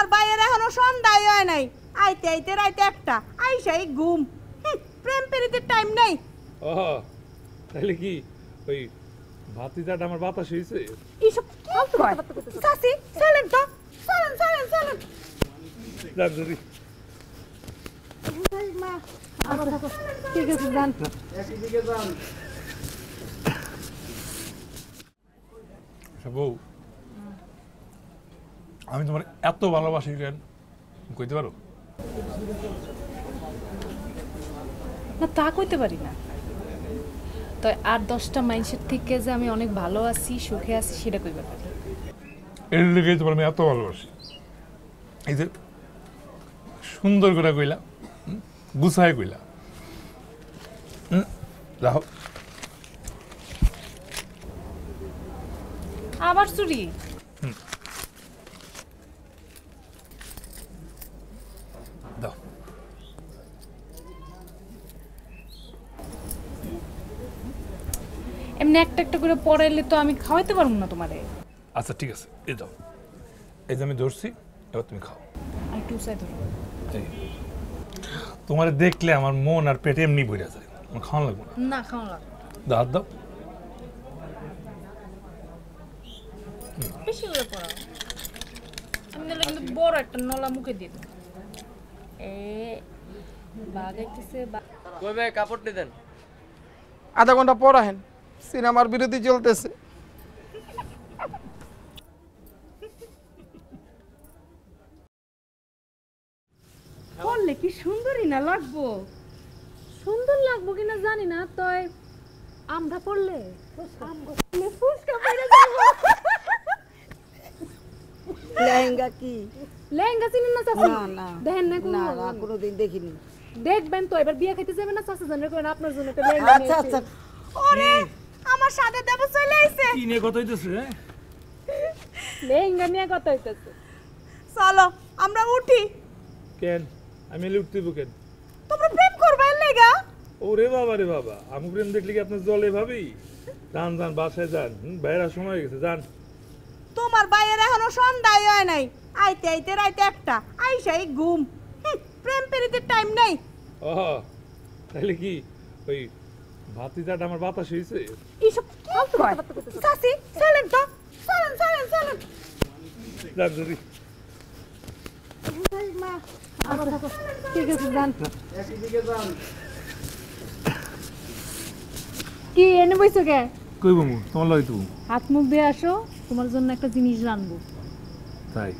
তোমার বাইরে এখনো সন্ধ্যাই হয় নাই, আইতে আইতে রাইতে একটা, আইসাই ঘুম। প্রেম পেরিতের টাইম নেই। ও তাহলে কি ওই ভাতিজাটা আমার বাতাস হয়েছে? এইসব কি কয় চাচি? চলেন তো, চলেন চলেন চলেন। যাক যদি মা ঠিক আছে যান। বউ, আমি তোমার এত ভালোবাসি কেন কইতে পারো? না তা কইতে পারি না, তো আর 10টা মানুষের থেকে যে আমি অনেক ভালো আছি, সুখে আছি, সেটা কইতে পারি। এর লেগেই তোমার আমি এত ভালোবাসি। এই যে সুন্দর করে কইলা, গুছায় কইলা, রাখো। আবার চুরি? দাও। এমনি একটা একটা করে পড়াইলে তো আমি খাওয়াইতে পারবো না তোমারে। আচ্ছা ঠিক আছে, এই দাও। এই যে আমি ধরছি, এবার তুমি খাও। আর একটু উঁচাই ধরো। এই তোমার দেখলে আমার মন আর পেটে এমনি ভরে যায়, আমার খাওয়ানো লাগবে না। না খাওয়া লাগবে দাও, হাত দাও। বেশি করে পড়াও, আমি নাহলে কিন্তু বড় একটা নলা মুখে দিয়ে দেবো। বাগাইতেছে কই ভাই কাপড় নিয়ে দেন। আধা ঘন্টা পর আহেন, সিনেমার বিরতি চলতেছে। বললে কি সুন্দরই না লাগবো? সুন্দর লাগবো কিনা জানি না, তয় আমরা পড়লে ফুসকা পড়ে যাবো। লেহেঙ্গা কি? লেহেঙ্গা চিনেন না চাচি? না না দেখেন না না না কোনোদিন দেখিনি। দেখবেন তো, এবার বিয়ে খাইতে যাবেন না চাচা জানলে করেন আপনার জন্য একটা লেহেঙ্গা আচ্ছা আচ্ছা ওরে আমার সাথে দেব চলে আইছে। কি নিয়ে কথা হইতেছে? লেহেঙ্গা নিয়ে কথা হইতেছে। চলো আমরা উঠি। কেন আমি এলে উঠতে কেন? তোমরা প্রেম করবে এর লাগা? ওরে বাবা রে বাবা, আমি প্রেম দেখলে কি আপনার জলে ভাবি? যান যান বাসায় যান, বাইরের সময় হয়ে গেছে, যান। তোমার বাইরে এখনো সন্ধ্যাই হয় নাই, আইতে আইতে রাইতে একটা, আইসাই ঘুম। প্রেম পেরিতের টাইম নেই। ও তাহলে কি ওই ভাতিজাটা আমার বাতাস হয়েছে? এইসব কি কয় চাচি? চলেন তো, চলেন চলেন চলেন। যাক যদি মা ঠিক আছে যান। কি এনে বইছো কে? কইব মু তোমার লয় তো। হাত মুখ দিয়ে আসো, তোমার জন্য একটা জিনিস রানবো। তাই